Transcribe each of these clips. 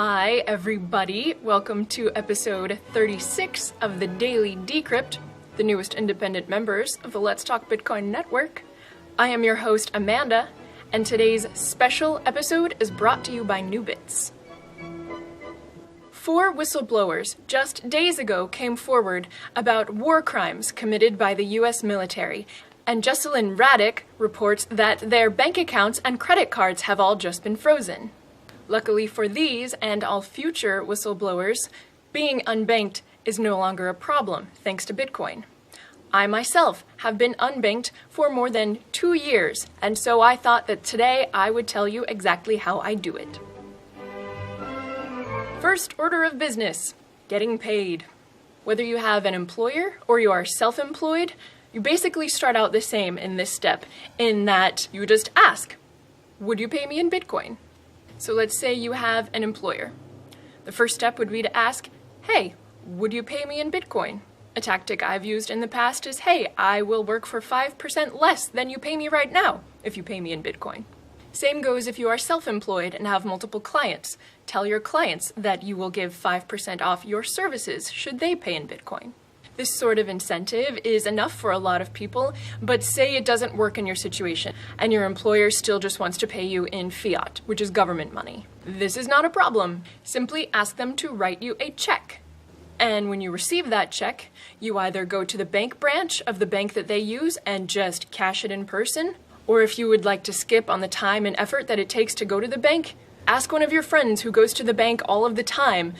Hi everybody, welcome to episode 36 of the Daily Decrypt, the newest independent members of the Let's Talk Bitcoin network. I am your host Amanda, and today's special episode is brought to you by Newbits. 4 whistleblowers just days ago came forward about war crimes committed by the US military, and Jesselyn Raddick reports that their bank accounts and credit cards have all just been frozen. Luckily for these and all future whistleblowers, being unbanked is no longer a problem thanks to Bitcoin. I myself have been unbanked for more than 2 years, and so I thought that today I would tell you exactly how I do it. First order of business, getting paid. Whether you have an employer or you are self-employed, you basically start out the same in this step, in that you just ask, would you pay me in Bitcoin? So let's say you have an employer. The first step would be to ask, hey, would you pay me in Bitcoin? A tactic I've used in the past is, hey, I will work for 5% less than you pay me right now if you pay me in Bitcoin. Same goes if you are self-employed and have multiple clients. Tell your clients that you will give 5% off your services should they pay in Bitcoin. This sort of incentive is enough for a lot of people, but say it doesn't work in your situation and your employer still just wants to pay you in fiat, which is government money. This is not a problem. Simply ask them to write you a check. And when you receive that check, you either go to the bank branch of the bank that they use and just cash it in person, or if you would like to skip on the time and effort that it takes to go to the bank, ask one of your friends who goes to the bank all of the time.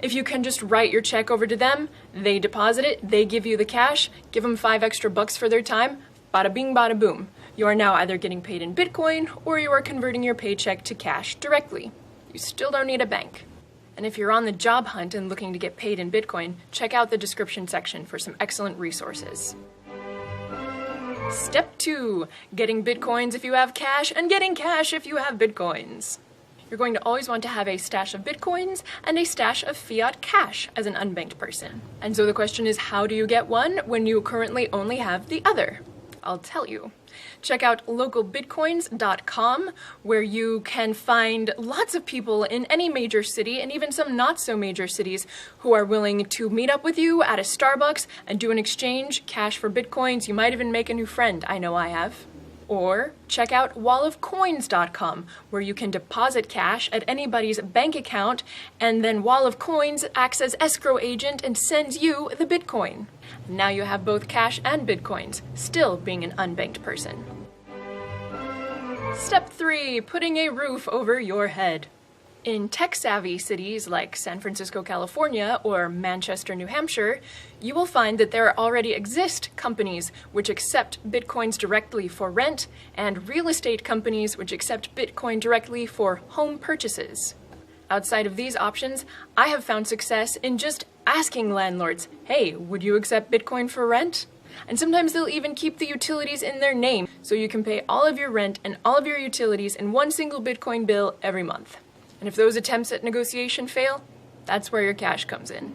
If you can just write your check over to them, they deposit it, they give you the cash, give them $5 extra for their time, bada bing, bada boom. You are now either getting paid in Bitcoin or you are converting your paycheck to cash directly. You still don't need a bank. And if you're on the job hunt and looking to get paid in Bitcoin, check out the description section for some excellent resources. Step 2, getting Bitcoins if you have cash and getting cash if you have Bitcoins. You're going to always want to have a stash of Bitcoins and a stash of fiat cash as an unbanked person. And so the question is, how do you get one when you currently only have the other? I'll tell you. Check out localbitcoins.com, where you can find lots of people in any major city and even some not so major cities who are willing to meet up with you at a Starbucks and do an exchange, cash for Bitcoins. You might even make a new friend. I know I have. Or check out wallofcoins.com, where you can deposit cash at anybody's bank account, and then Wall of Coins acts as escrow agent and sends you the Bitcoin. Now you have both cash and Bitcoins, still being an unbanked person. Step 3, putting a roof over your head. In tech-savvy cities like San Francisco, California, or Manchester, New Hampshire, you will find that there already exist companies which accept Bitcoins directly for rent, and real estate companies which accept Bitcoin directly for home purchases. Outside of these options, I have found success in just asking landlords, hey, would you accept Bitcoin for rent? And sometimes they'll even keep the utilities in their name, so you can pay all of your rent and all of your utilities in one single Bitcoin bill every month. And if those attempts at negotiation fail, that's where your cash comes in.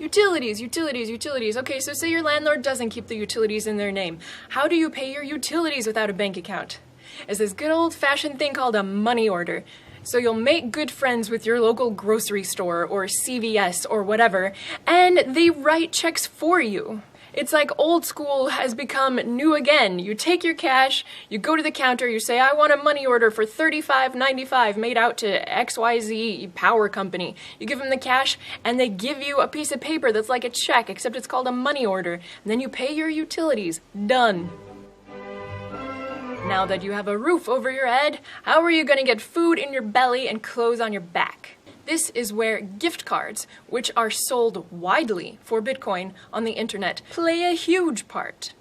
Utilities. Okay, so say your landlord doesn't keep the utilities in their name. How do you pay your utilities without a bank account? It's this good old-fashioned thing called a money order. So you'll make good friends with your local grocery store or CVS or whatever, and they write checks for you. It's like old school has become new again. You take your cash, you go to the counter, you say, I want a money order for $35.95 made out to XYZ power company. You give them the cash, and they give you a piece of paper that's like a check, except it's called a money order. And then you pay your utilities. Done. Now that you have a roof over your head, how are you going to get food in your belly and clothes on your back? This is where gift cards, which are sold widely for Bitcoin on the internet, play a huge part.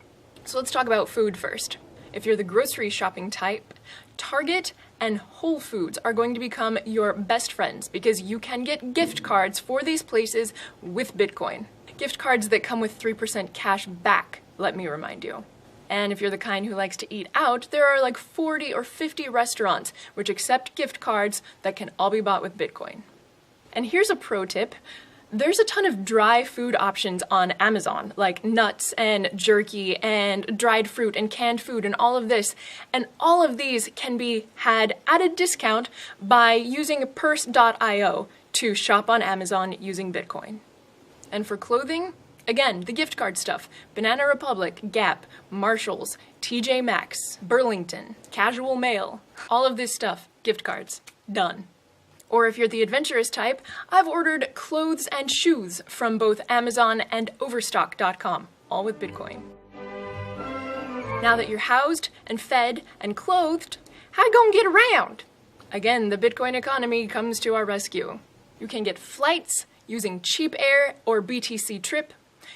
So let's talk about food first. If you're the grocery shopping type, Target and Whole Foods are going to become your best friends because you can get gift cards for these places with Bitcoin. Gift cards that come with 3% cash back, let me remind you. And if you're the kind who likes to eat out, there are like 40 or 50 restaurants which accept gift cards that can all be bought with Bitcoin. And here's a pro tip. There's a ton of dry food options on Amazon, like nuts and jerky and dried fruit and canned food and all of this. And all of these can be had at a discount by using purse.io to shop on Amazon using Bitcoin. And for clothing, again, the gift card stuff: Banana Republic, Gap, Marshalls, TJ Maxx, Burlington, Casual Mail, all of this stuff, gift cards, done. Or if you're the adventurous type, I've ordered clothes and shoes from both Amazon and Overstock.com, all with Bitcoin. Now that you're housed and fed and clothed, how you gonna get around? Again, the Bitcoin economy comes to our rescue. You can get flights using Cheap Air or BTC Trip.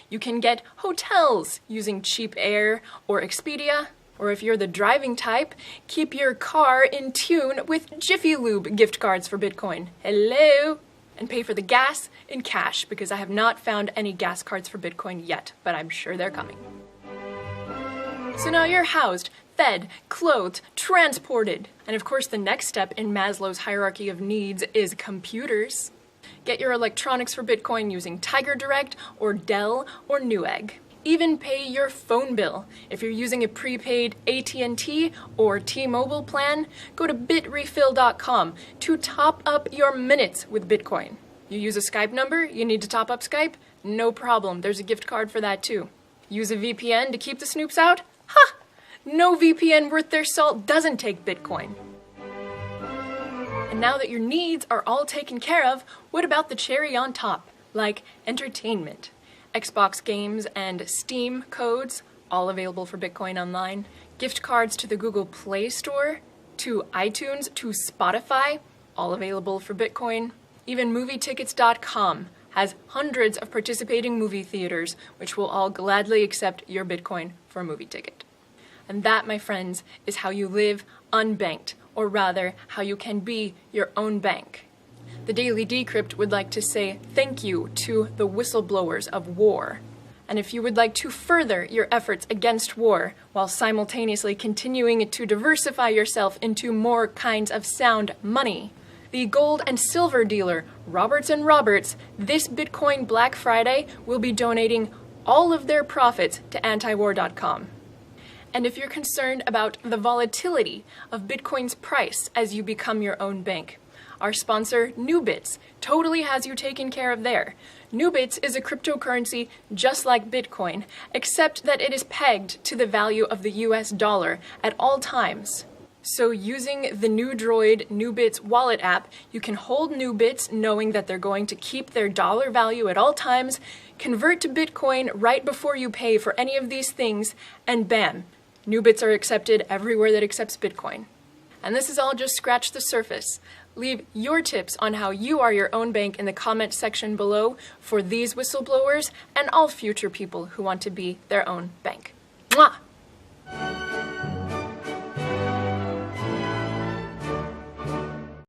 You can get hotels using Cheap Air or Expedia. Or if you're the driving type, keep your car in tune with Jiffy Lube gift cards for Bitcoin. Hello! And pay for the gas in cash, because I have not found any gas cards for Bitcoin yet, but I'm sure they're coming. So now you're housed, fed, clothed, transported. And of course the next step in Maslow's hierarchy of needs is computers. Get your electronics for Bitcoin using Tiger Direct or Dell or Newegg. Even pay your phone bill. If you're using a prepaid AT&T or T-Mobile plan, go to bitrefill.com to top up your minutes with Bitcoin. You use a Skype number, you need to top up Skype? No problem, there's a gift card for that too. Use a VPN to keep the snoops out? Ha! No VPN worth their salt doesn't take Bitcoin. And now that your needs are all taken care of, what about the cherry on top, like entertainment? Xbox games and Steam codes, all available for Bitcoin online. Gift cards to the Google Play Store, to iTunes, to Spotify, all available for Bitcoin. Even movietickets.com has hundreds of participating movie theaters, which will all gladly accept your Bitcoin for a movie ticket. And that, my friends, is how you live unbanked, or rather, how you can be your own bank. The Daily Decrypt would like to say thank you to the whistleblowers of war. And if you would like to further your efforts against war while simultaneously continuing to diversify yourself into more kinds of sound money, the gold and silver dealer Roberts & Roberts this Bitcoin Black Friday will be donating all of their profits to antiwar.com. And if you're concerned about the volatility of Bitcoin's price as you become your own bank, our sponsor, Newbits, totally has you taken care of there. Newbits is a cryptocurrency just like Bitcoin, except that it is pegged to the value of the US dollar at all times. So using the new Droid Newbits wallet app, you can hold Newbits knowing that they're going to keep their dollar value at all times, convert to Bitcoin right before you pay for any of these things, and bam, Newbits are accepted everywhere that accepts Bitcoin. And this is all just scratch the surface. Leave your tips on how you are your own bank in the comment section below for these whistleblowers and all future people who want to be their own bank. Mwah!